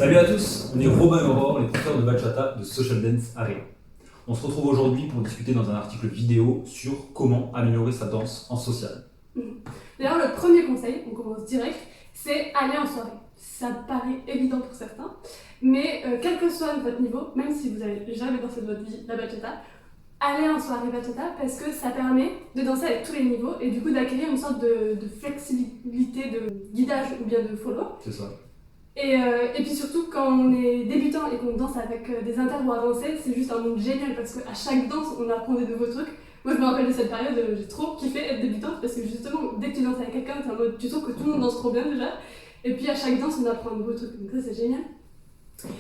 Salut à tous, on est Robin et Aurore, les professeurs de bachata de Social Dance Area. On se retrouve aujourd'hui pour discuter dans un article vidéo sur comment améliorer sa danse en social. D'ailleurs, le premier conseil, on commence direct, c'est aller en soirée. Ça paraît évident pour certains, mais quel que soit votre niveau, même si vous n'avez jamais dansé de votre vie la bachata, allez en soirée bachata parce que ça permet de danser avec tous les niveaux et du coup d'acquérir une sorte de flexibilité de guidage ou bien de follow. C'est ça. Et puis surtout, quand on est débutant et qu'on danse avec des intervalles avancés, c'est juste un monde génial parce qu'à chaque danse, on apprend des nouveaux trucs. Moi, je me rappelle de cette période, j'ai trop kiffé être débutante parce que justement, dès que tu danses avec quelqu'un, t'es en mode, tu trouves que tout le monde danse trop bien déjà. Et puis à chaque danse, on apprend un nouveau truc. Donc ça, c'est génial.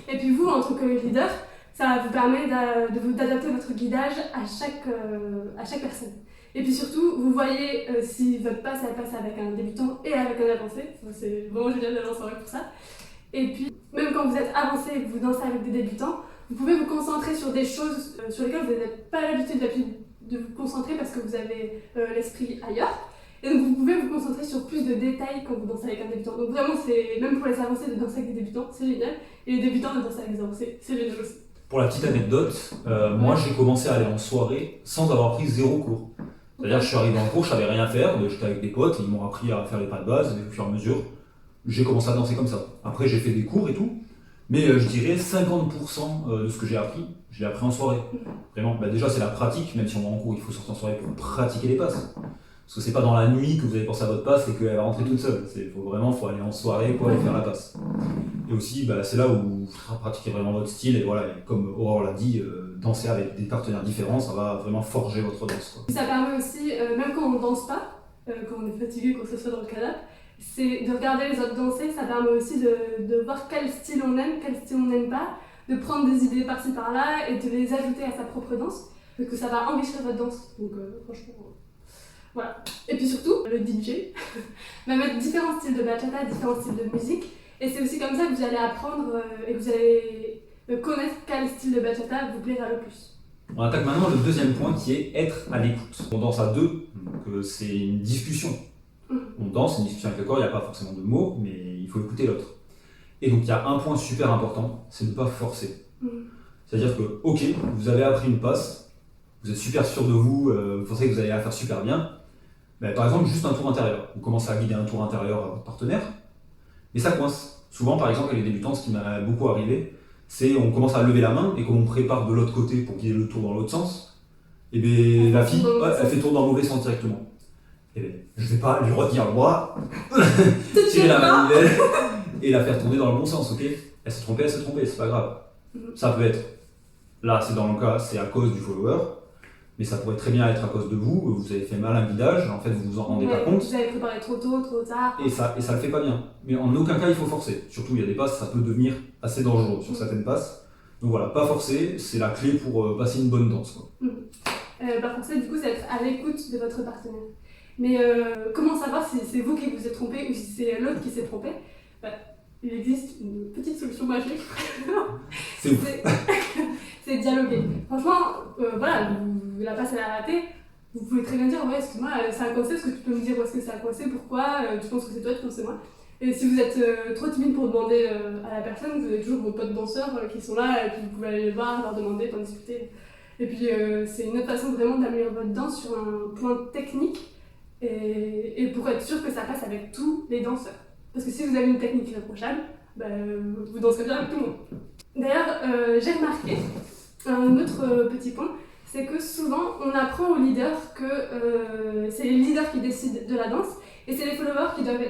Et puis vous, en tant que leader, ça vous permet d'adapter votre guidage à chaque personne. Et puis surtout, vous voyez si votre passe, elle passe avec un débutant et avec un avancé. C'est vraiment génial d'aller en soirée pour ça. Et puis, même quand vous êtes avancé et que vous dansez avec des débutants, vous pouvez vous concentrer sur des choses sur lesquelles vous n'avez pas l'habitude de vous concentrer parce que vous avez l'esprit ailleurs. Et donc vous pouvez vous concentrer sur plus de détails quand vous dansez avec un débutant. Donc vraiment, même pour les avancés de danser avec des débutants, c'est génial. Et les débutants de danser avec des avancés, c'est génial aussi. Pour la petite anecdote, moi j'ai commencé à aller en soirée sans avoir pris 0 cours. C'est-à-dire que je suis arrivé en cours, je savais rien faire, j'étais avec des potes, ils m'ont appris à faire les pas de base, et au fur et à mesure, j'ai commencé à danser comme ça. Après j'ai fait des cours et tout, mais je dirais 50% de ce que j'ai appris, je l'ai appris en soirée. Vraiment, déjà c'est la pratique, même si on va en cours, il faut sortir en soirée pour pratiquer les passes. Parce que c'est pas dans la nuit que vous allez penser à votre passe et qu'elle va rentrer toute seule. Faut aller en soirée pour aller faire la passe. Et aussi, c'est là où vous pratiquez vraiment votre style. Et voilà, et comme Aurore l'a dit, danser avec des partenaires différents, ça va vraiment forger votre danse, quoi. Ça permet aussi, même quand on ne danse pas, quand on est fatigué, quand ce soit dans le canapé, c'est de regarder les autres danser. Ça permet aussi de voir quel style on aime, quel style on n'aime pas, de prendre des idées par-ci par-là et de les ajouter à sa propre danse. Parce que ça va enrichir votre danse. Donc franchement... Voilà. Et puis surtout, le DJ va mettre différents styles de bachata, différents styles de musique. Et c'est aussi comme ça que vous allez apprendre et que vous allez connaître quel style de bachata vous plaira le plus. On attaque maintenant le deuxième point qui est être à l'écoute. On danse à deux, donc c'est une discussion. On danse, c'est une discussion avec le corps, il n'y a pas forcément de mots, mais il faut écouter l'autre. Et donc il y a un point super important, c'est de ne pas forcer. C'est-à-dire que, ok, vous avez appris une passe, vous êtes super sûr de vous, vous pensez que vous allez la faire super bien. Par exemple, juste un tour intérieur. Vous commencez à guider un tour intérieur à votre partenaire, mais ça coince. Souvent, par exemple, avec les débutants, ce qui m'a beaucoup arrivé, c'est on commence à lever la main, et comme on prépare de l'autre côté pour guider le tour dans l'autre sens, et la fille, elle fait tour dans le mauvais sens directement. Je ne vais pas lui retenir le bras, tirer la manivelle, et la faire tourner dans le bon sens, ok? Elle s'est trompée, c'est pas grave. Ça peut être, là c'est dans le cas, c'est à cause du follower, mais ça pourrait très bien être à cause de vous, vous avez fait mal un guidage, en fait vous vous en rendez pas compte. Vous avez préparé trop tôt, trop tard. Et ça le fait pas bien. Mais en aucun cas il faut forcer. Surtout il y a des passes, ça peut devenir assez dangereux sur certaines passes. Donc voilà, pas forcer, c'est la clé pour passer une bonne danse, quoi. Forcer du coup c'est être à l'écoute de votre partenaire. Mais comment savoir si c'est vous qui vous êtes trompé ou si c'est l'autre qui s'est trompé? Il existe une petite solution magique. C'est dialoguer. Franchement, la passe elle a raté. Vous pouvez très bien dire ouais, excuse-moi, c'est un coincé, est-ce que tu peux me dire où est-ce que c'est un coincé, pourquoi, tu penses que c'est toi, tu penses que c'est moi. Et si vous êtes trop timide pour demander à la personne, vous avez toujours vos potes danseurs qui sont là et puis vous pouvez aller les voir, leur demander, en discuter. Et puis c'est une autre façon vraiment d'améliorer votre danse sur un point technique et pour être sûr que ça passe avec tous les danseurs. Parce que si vous avez une technique irréprochable, vous danserez bien avec tout le monde. D'ailleurs, j'ai remarqué un autre petit point, c'est que souvent on apprend aux leaders que c'est les leaders qui décident de la danse et c'est les followers qui doivent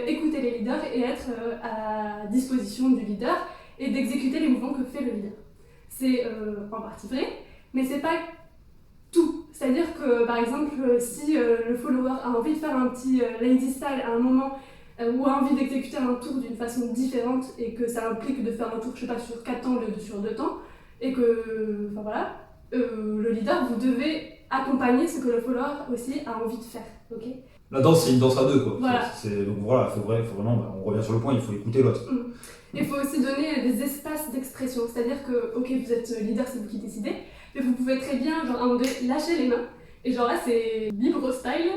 écouter les leaders et être à disposition du leader et d'exécuter les mouvements que fait le leader. C'est en partie vrai, mais c'est pas tout. C'est-à-dire que par exemple, si le follower a envie de faire un petit lady style à un moment ou a envie d'exécuter un tour d'une façon différente et que ça implique de faire un tour, je sais pas, sur 4 temps au lieu de sur 2 temps, et que, le leader, vous devez accompagner ce que le follower aussi a envie de faire, ok? La danse, c'est une danse à deux, quoi. Voilà. Donc voilà, faut vraiment, on revient sur le point, il faut écouter l'autre. Il faut aussi donner des espaces d'expression, c'est-à-dire que, ok, vous êtes leader, c'est vous qui décidez, mais vous pouvez très bien, à un moment donné, lâcher les mains, et là, c'est libre style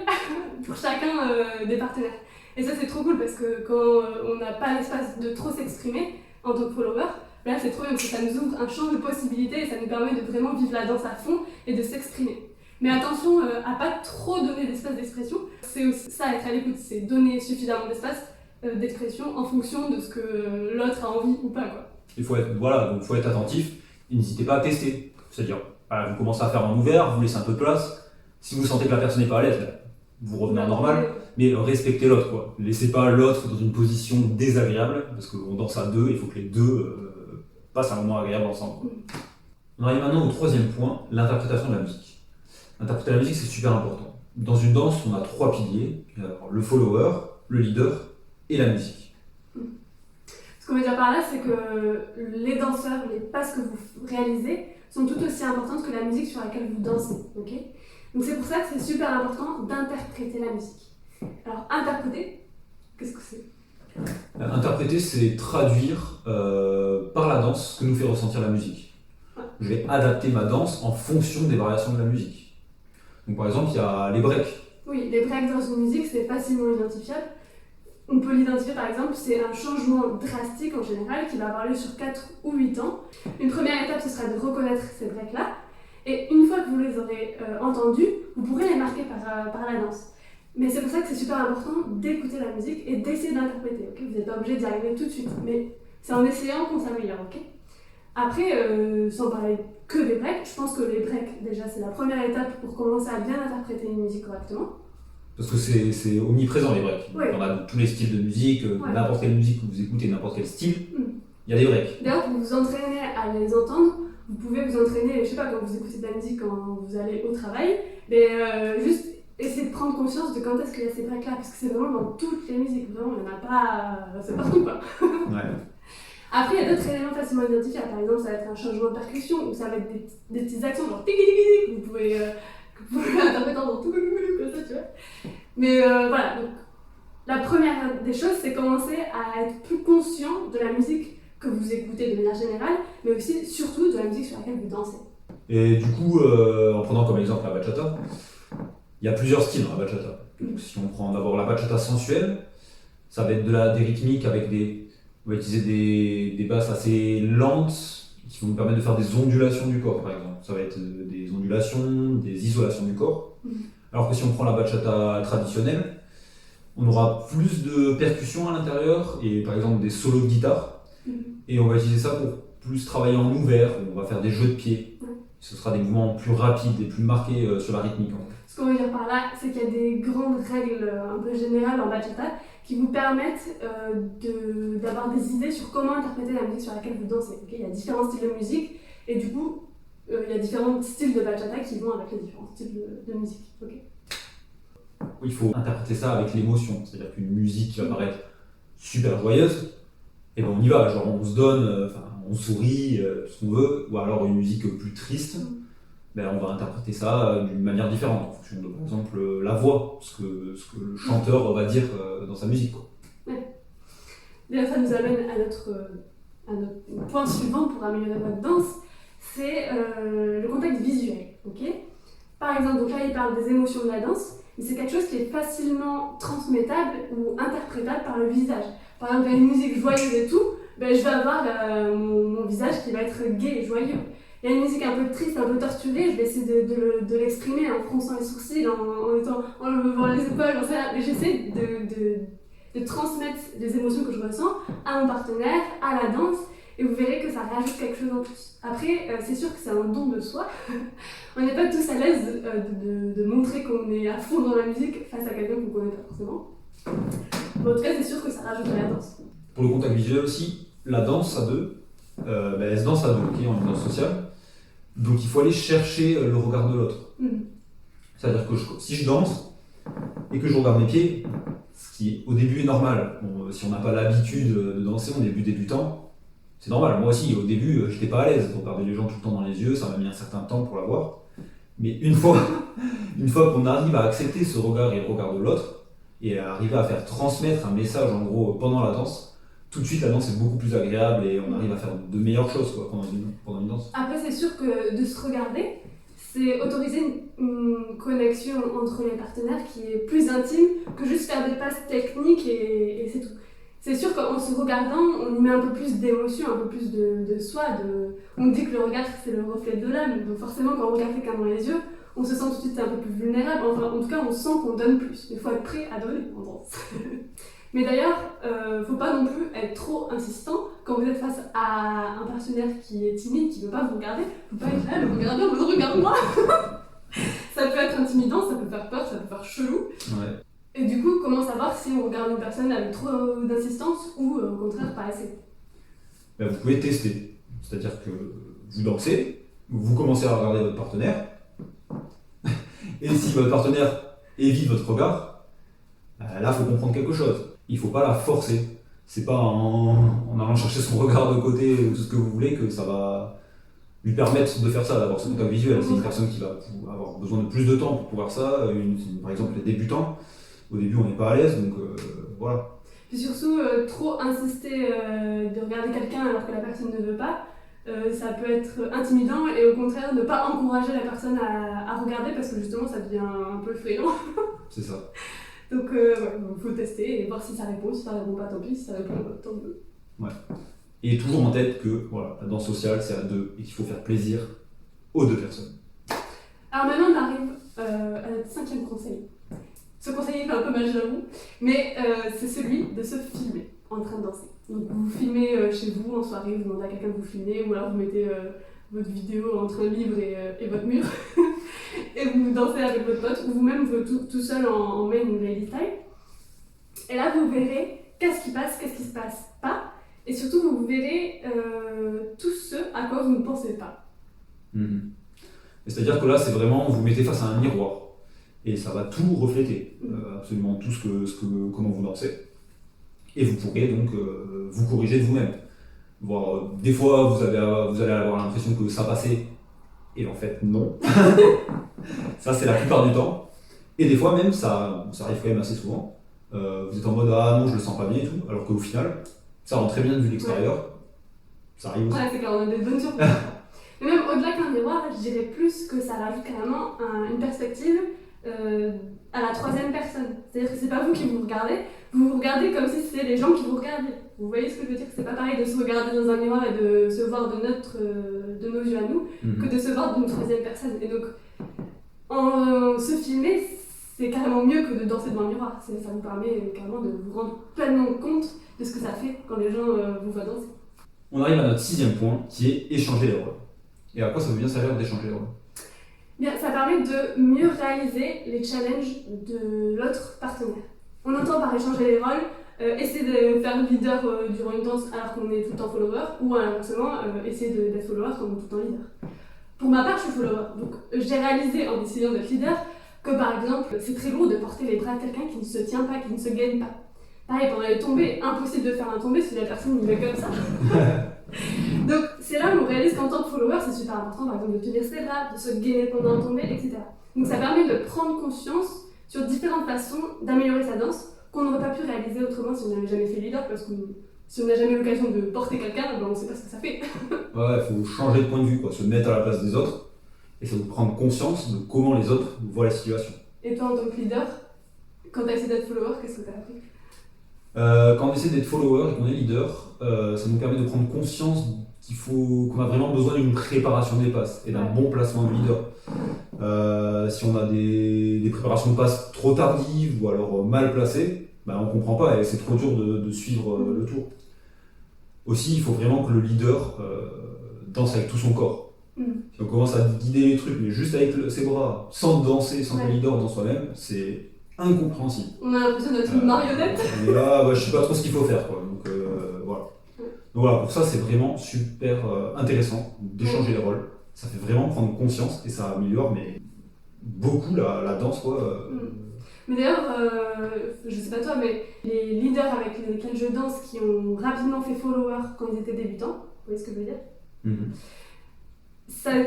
pour chacun des partenaires. Et ça c'est trop cool parce que quand on n'a pas l'espace de trop s'exprimer, en tant que follower, là c'est trop bien parce que ça nous ouvre un champ de possibilités et ça nous permet de vraiment vivre la danse à fond et de s'exprimer. Mais attention à pas trop donner d'espace d'expression, c'est aussi ça être à l'écoute, c'est donner suffisamment d'espace d'expression en fonction de ce que l'autre a envie ou pas, quoi. Il faut être attentif et n'hésitez pas à tester. C'est-à-dire, vous commencez à faire en ouvert, vous laissez un peu de place. Si vous sentez que la personne n'est pas à l'aise, vous revenez en normal, mais respectez l'autre, quoi. Laissez pas l'autre dans une position désagréable, parce qu'on danse à deux, il faut que les deux passent un moment agréable ensemble. On arrive maintenant au troisième point, l'interprétation de la musique. Interpréter la musique, c'est super important. Dans une danse, on a 3 piliers, le follower, le leader et la musique. Ce qu'on veut dire par là, c'est que les danseurs, les passes que vous réalisez sont tout aussi importantes que la musique sur laquelle vous dansez. Okay, donc c'est pour ça que c'est super important d'interpréter la musique. Alors interpréter, qu'est-ce que c'est ? Interpréter, c'est traduire par la danse ce que nous fait ressentir la musique. Je vais adapter ma danse en fonction des variations de la musique. Donc par exemple, il y a les breaks. Oui, les breaks dans une musique, c'est facilement identifiable. On peut l'identifier par exemple, c'est un changement drastique en général qui va avoir lieu sur 4 ou 8 ans. Une première étape, ce sera de reconnaître ces breaks-là. Et une fois que vous les aurez entendus, vous pourrez les marquer par la danse. Mais c'est pour ça que c'est super important d'écouter la musique et d'essayer d'interpréter. Okay, vous n'êtes pas obligé d'y arriver tout de suite, mais c'est en essayant qu'on s'améliore. Okay, après, sans parler que des breaks, je pense que les breaks, déjà, c'est la première étape pour commencer à bien interpréter une musique correctement. Parce que c'est omniprésent les breaks. Oui. On a tous les styles de musique, n'importe quelle musique que vous écoutez, n'importe quel style, il y a des breaks. D'ailleurs, pour vous entraîner à les entendre, vous pouvez vous entraîner, je sais pas, quand vous écoutez de la musique, quand vous allez au travail, mais juste essayer de prendre conscience de quand est-ce qu'il y a ces breaks-là, parce que c'est vraiment dans toutes les musiques, vraiment, il n'y en a pas, c'est partout quoi. Ouais. Après, il y a d'autres éléments facilement identifiables, par exemple, ça va être un changement de percussion, ou ça va être des petits accents, genre tiki tiki tiki, que vous pouvez interpréter dans tout comme ça, tu vois. Mais voilà, donc la première des choses, c'est commencer à être plus conscient de la musique que vous écoutez de manière générale, mais aussi, surtout, de la musique sur laquelle vous dansez. Et du coup, en prenant comme exemple la bachata, il y a plusieurs styles dans la bachata. Donc, si on prend d'abord la bachata sensuelle, ça va être des rythmiques avec on va utiliser des basses assez lentes qui vont nous permettre de faire des ondulations du corps, par exemple. Ça va être des ondulations, des isolations du corps. Alors que si on prend la bachata traditionnelle, on aura plus de percussions à l'intérieur et par exemple des solos de guitare. Et on va utiliser ça pour plus travailler en ouvert, on va faire des jeux de pieds. Ce sera des mouvements plus rapides et plus marqués sur la rythmique. Ce qu'on veut dire par là, c'est qu'il y a des grandes règles un peu générales en bachata qui vous permettent d'avoir des idées sur comment interpréter la musique sur laquelle vous dansez. Okay, il y a différents styles de musique et du coup, il y a différents styles de bachata qui vont avec les différents styles de musique. Okay. Il faut interpréter ça avec l'émotion, c'est-à-dire qu'une musique qui va paraître super joyeuse, et ben on y va, genre on se donne, on sourit, tout ce qu'on veut, ou alors une musique plus triste, ben on va interpréter ça d'une manière différente, en fonction de, par exemple, la voix, ce que le chanteur va dire dans sa musique. Quoi. Ouais. D'ailleurs, ça nous amène à notre point suivant pour améliorer votre danse, c'est le contexte visuel. Okay, par exemple, donc là il parle des émotions de la danse, mais c'est quelque chose qui est facilement transmettable ou interprétable par le visage. Par exemple, il y a une musique joyeuse et tout, ben, je vais avoir mon visage qui va être gai et joyeux. Il y a une musique un peu triste, un peu torturée, je vais essayer de l'exprimer en fronçant les sourcils, en levant les épaules, mais j'essaie de transmettre les émotions que je ressens à mon partenaire, à la danse, et vous verrez que ça rajoute quelque chose en plus. Après, c'est sûr que c'est un don de soi. On n'est pas tous à l'aise de montrer qu'on est à fond dans la musique face à quelqu'un qu'on ne connaît pas forcément. Mais en tout cas, c'est sûr que ça rajoute à la danse. Pour le contact visuel aussi, la danse à deux, elle se danse à deux, okay, en une danse sociale. Donc il faut aller chercher le regard de l'autre. C'est-à-dire que si je danse et que je regarde mes pieds, ce qui au début est normal, si on n'a pas l'habitude de danser, on est début débutant, c'est normal. Moi aussi, au début, j'étais pas à l'aise de regarder les gens tout le temps dans les yeux, ça m'a mis un certain temps pour l'avoir. Mais une fois qu'on arrive à accepter ce regard et le regard de l'autre, et à arriver à faire transmettre un message en gros pendant la danse, tout de suite la danse est beaucoup plus agréable et on arrive à faire de meilleures choses quoi, pendant une danse. Après c'est sûr que de se regarder, c'est autoriser une connexion entre les partenaires qui est plus intime que juste faire des passes techniques et c'est tout. c'est sûr qu'en se regardant, on y met un peu plus d'émotion, un peu plus de soi. On dit que le regard, c'est le reflet de l'âme. Donc forcément, quand on regarde quelqu'un dans les yeux, on se sent tout de suite un peu plus vulnérable. Enfin, en tout cas, on sent qu'on donne plus. Il faut être prêt à donner en danse. Mais d'ailleurs, faut pas non plus être trop insistant. Quand vous êtes face à un partenaire qui est timide, qui veut pas vous regarder, faut pas être là, le regarder en mode regarde-moi. Ça peut être intimidant, ça peut faire peur, ça peut faire chelou. Ouais. Et du coup, comment savoir si on regarde une personne avec trop d'insistance ou au contraire pas assez? Ben, vous pouvez tester. C'est-à-dire que vous dansez, vous commencez à regarder votre partenaire, et si votre partenaire évite votre regard, là, il faut comprendre quelque chose. Il ne faut pas la forcer. C'est pas en allant chercher son regard de côté ou tout ce que vous voulez que ça va lui permettre de faire ça, d'avoir ce contact visuel. C'est une personne qui va avoir besoin de plus de temps pour pouvoir ça. Par exemple, les débutants, au début, on n'est pas à l'aise, donc voilà. Puis surtout, trop insister de regarder quelqu'un alors que la personne ne veut pas, ça peut être intimidant et au contraire, ne pas encourager la personne à regarder parce que justement, ça devient un peu effrayant. C'est ça. Donc, faut tester et voir si ça répond. Si ça répond pas, tant pis. Si ça répond, tant mieux. Ouais. Et toujours en tête que voilà, la danse sociale, c'est à deux et qu'il faut faire plaisir aux deux personnes. Alors maintenant, on arrive à notre 5e conseil. Ce conseil fait un peu mal, j'avoue, mais c'est celui de se filmer en train de danser. Donc vous filmez chez vous en soirée, vous demandez à quelqu'un de vous filmer, ou alors vous mettez votre vidéo entre un livre et votre mur, et vous dansez avec votre pote, ou vous-même tout seul en main ou lady style. Et là, vous verrez qu'est-ce qui passe, qu'est-ce qui se passe pas, et surtout vous verrez tout ce à quoi vous ne pensez pas. C'est-à-dire que là, c'est vraiment, vous mettez face à un miroir. Et ça va tout refléter, absolument tout comment vous dansez. Et vous pourrez donc vous corriger de vous-même. Des fois, vous allez avoir l'impression que ça passait, et en fait, non. Ça, c'est la plupart du temps. Et des fois même, ça arrive quand même assez souvent. Vous êtes en mode, ah non, je le sens pas bien et tout, alors qu'au final, ça rend très bien de vue l'extérieur. Ouais. Ça arrive aussi. Ouais, c'est clair, on a des bonnes surprises. Mais même au-delà qu'un miroir, je dirais plus que ça rajoute carrément une perspective à la 3e personne. C'est-à-dire que c'est pas vous qui vous regardez comme si c'était les gens qui vous regardaient. Vous voyez ce que je veux dire? C'est pas pareil de se regarder dans un miroir et de se voir de nos yeux à nous que de se voir d'une 3e personne. Et donc, se filmer, c'est carrément mieux que de danser devant un miroir. Ça vous permet carrément de vous rendre pleinement compte de ce que ça fait quand les gens vous voient danser. On arrive à notre 6e point qui est échanger les rôles. Et à quoi ça veut bien servir d'échanger les rôles? Bien, ça permet de mieux réaliser les challenges de l'autre partenaire. On entend par échanger les rôles, essayer de faire leader durant une danse alors qu'on est tout le temps follower, ou inversement, essayer d'être follower quand on est tout le temps leader. Pour ma part, je suis follower, donc j'ai réalisé en essayant d'être leader que par exemple, c'est très lourd de porter les bras de quelqu'un qui ne se tient pas, qui ne se gaine pas. Pareil, pendant les tombées, impossible de faire un tombé si la personne y va comme ça. Donc c'est là où on réalise qu'en tant que follower, c'est super important par exemple de tenir ses bras, de se gainer pendant un tombé, etc. Donc ça permet de prendre conscience sur différentes façons d'améliorer sa danse qu'on n'aurait pas pu réaliser autrement si on n'avait jamais fait leader, parce que si on n'a jamais eu l'occasion de porter quelqu'un, ben on ne sait pas ce que ça fait. Ouais, il faut changer de point de vue, quoi, se mettre à la place des autres, et ça vous prendre conscience de comment les autres voient la situation. Et toi en tant que leader, quand tu as essayé d'être follower, qu'est-ce que tu as appris? Quand on essaie d'être follower et qu'on est leader, ça nous permet de prendre conscience qu'on a vraiment besoin d'une préparation des passes et d'un bon placement de leader. Si on a des préparations de passes trop tardives ou alors mal placées, ben on ne comprend pas et c'est trop dur de suivre le tour. Aussi, il faut vraiment que le leader danse avec tout son corps. Si on commence à guider les trucs, mais juste avec ses bras, sans danser, sans que le leader danse soi-même, c'est incompréhensible. On a l'impression d'être une marionnette. Et là, je sais pas trop ce qu'il faut faire, quoi. Donc voilà. Donc voilà, pour ça, c'est vraiment super intéressant d'échanger les rôles. Ça fait vraiment prendre conscience et ça améliore beaucoup la danse, quoi. Mais d'ailleurs, je sais pas toi, mais les leaders avec lesquels je danse qui ont rapidement fait follower quand ils étaient débutants, vous voyez ce que je veux dire?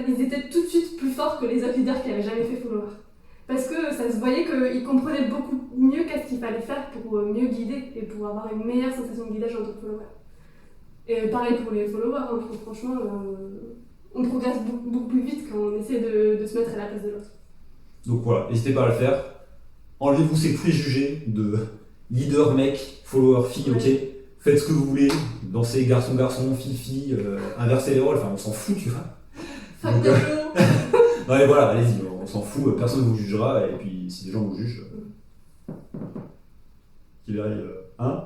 Ils étaient tout de suite plus forts que les autres leaders qui n'avaient jamais fait follower. Parce que ça se voyait qu'ils comprenaient beaucoup mieux qu'est-ce qu'il fallait faire pour mieux guider et pour avoir une meilleure sensation de guidage en tant que follower. Et pareil pour les followers, hein, franchement, on progresse beaucoup plus vite quand on essaie de se mettre à la place de l'autre. Donc voilà, n'hésitez pas à le faire. Enlevez-vous ces préjugés de leader mec, follower fille, ok. faites ce que vous voulez, dansez garçon-garçon, fille-fille, inversez les rôles, enfin on s'en fout, tu vois. Fuck the show. Non mais voilà, allez-y, on s'en fout, personne ne vous jugera, et puis si des gens vous jugent, qu'il aille, hein.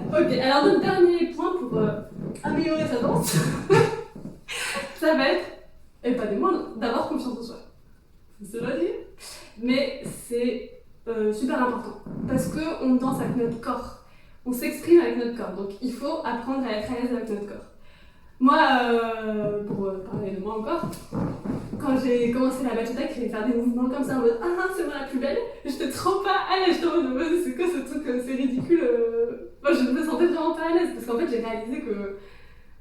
Ok, alors notre dernier point pour améliorer sa danse, ça va être, et pas des moindres, d'avoir confiance en soi. C'est cela dit, mais c'est super important parce qu'on danse avec notre corps, on s'exprime avec notre corps, donc il faut apprendre à être à l'aise avec notre corps. Moi, pour parler de moi encore, quand j'ai commencé la bachata, que j'allais faire des mouvements comme ça en mode ah c'est moi la plus belle, j'étais trop pas à l'aise, j'étais en mode c'est quoi ce truc, c'est ridicule. Moi je me sentais vraiment pas à l'aise parce qu'en fait j'ai réalisé que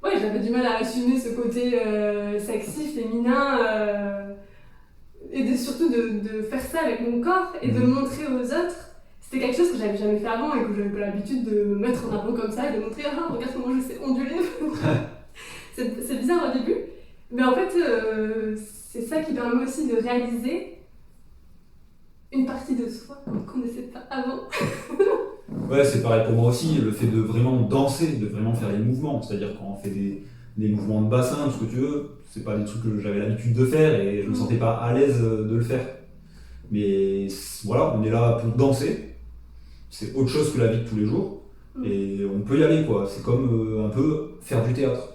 ouais, j'avais du mal à assumer ce côté sexy, féminin, et surtout de faire ça avec mon corps et de le montrer aux autres. C'était quelque chose que j'avais jamais fait avant et que j'avais pas l'habitude de me mettre en avant comme ça et de montrer ah regarde comment je sais onduler. C'est bizarre au début, mais en fait, c'est ça qui permet aussi de réaliser une partie de soi qu'on ne connaissait pas avant. Ouais, c'est pareil pour moi aussi, le fait de vraiment danser, de vraiment faire les mouvements, c'est-à-dire quand on fait des mouvements de bassin, tout ce que tu veux, c'est pas des trucs que j'avais l'habitude de faire et je me sentais pas à l'aise de le faire. Mais voilà, on est là pour danser, c'est autre chose que la vie de tous les jours, et on peut y aller quoi, c'est comme un peu faire du théâtre.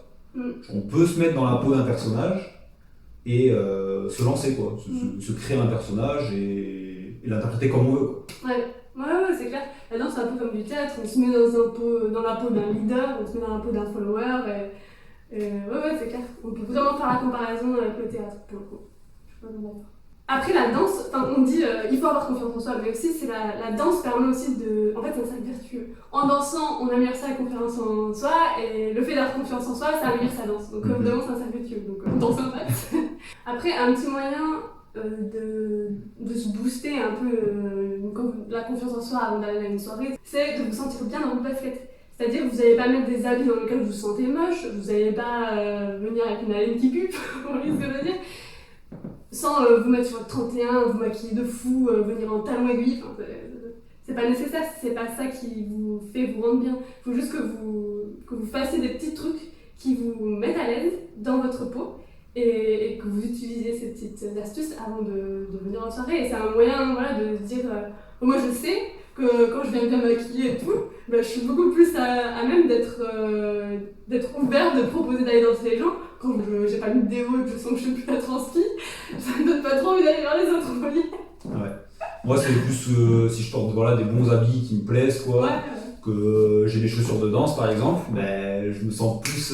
On peut se mettre dans la peau d'un personnage et se lancer quoi, se créer un personnage et l'interpréter comme on veut quoi. Ouais, c'est clair. La danse c'est un peu comme du théâtre, on se met dans la peau d'un leader, on se met dans la peau d'un follower et ouais c'est clair. On peut vraiment faire la comparaison avec le théâtre pour le coup. Je suis pas bien d'accord. Après la danse, on dit il faut avoir confiance en soi, mais aussi c'est la danse permet aussi de... En fait c'est un cercle vertueux. En dansant, on améliore sa confiance en soi, et le fait d'avoir confiance en soi, ça améliore sa danse. Donc évidemment c'est un cercle vertueux, donc on danse en fait. Après un petit moyen de se booster un peu la confiance en soi avant d'aller à une soirée, c'est de vous sentir bien dans vos baskets. C'est-à-dire que vous n'allez pas mettre des habits dans lesquels vous vous sentez moche, vous n'allez pas venir avec une haleine qui pue, on risque de dire. Sans vous mettre sur votre 31, vous maquiller de fou, venir en talons aiguilles, c'est pas nécessaire, c'est pas ça qui vous fait vous rendre bien. Il faut juste que vous fassiez des petits trucs qui vous mettent à l'aise dans votre peau et que vous utilisiez ces petites astuces avant de venir en soirée. Et c'est un moyen de se dire moi je sais que quand je viens bien maquiller et tout, je suis beaucoup plus à même d'être ouverte, de proposer d'aller danser les gens. Quand j'ai pas mis de déo et que je sens que je suis plus la transpi, ça me donne pas trop envie d'aller vers les autres, vous voyez. Ouais. Moi c'est plus si je porte des bons habits qui me plaisent quoi, que j'ai des chaussures de danse par exemple, je me sens plus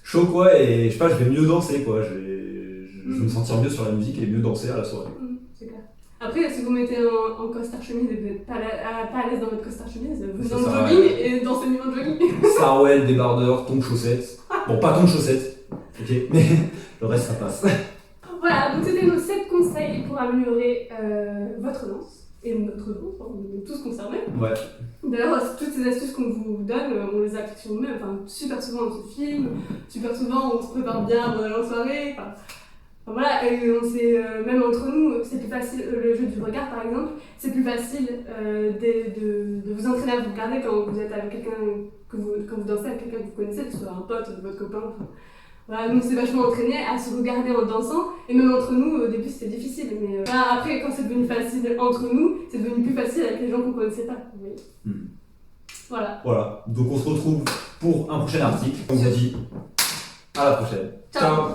chaud quoi et je sais pas, je vais mieux danser quoi, je vais me sentir mieux sur la musique et mieux danser à la soirée. C'est clair. Après, si vous mettez en costard chemise et vous n'êtes pas à l'aise dans votre costard chemise, vous êtes en jogging et dansez mieux en jogging. Sarouel, débardeur, tongs chaussettes. Bon, pas tongs chaussettes, ok, mais le reste ça passe. Voilà, donc c'était nos 7 conseils pour améliorer votre danse et notre danse, on est tous concernés. Ouais. D'ailleurs, toutes ces astuces qu'on vous donne, on les applique sur nous-mêmes. Super souvent on se filme, super souvent on se prépare bien avant d'aller en soirée. Voilà, et on sait, même entre nous, c'est plus facile, le jeu du regard par exemple, c'est plus facile de vous entraîner à vous regarder quand vous êtes avec quelqu'un, quand vous dansez avec quelqu'un que vous connaissez, que ce soit un pote, votre copain. Voilà, nous on s'est vachement entraîné à se regarder en dansant, et même entre nous, au début c'était difficile, mais après quand c'est devenu facile entre nous, c'est devenu plus facile avec les gens qu'on connaissait pas. Vous voyez. Voilà, donc on se retrouve pour un prochain article, on vous dit à la prochaine. Ciao.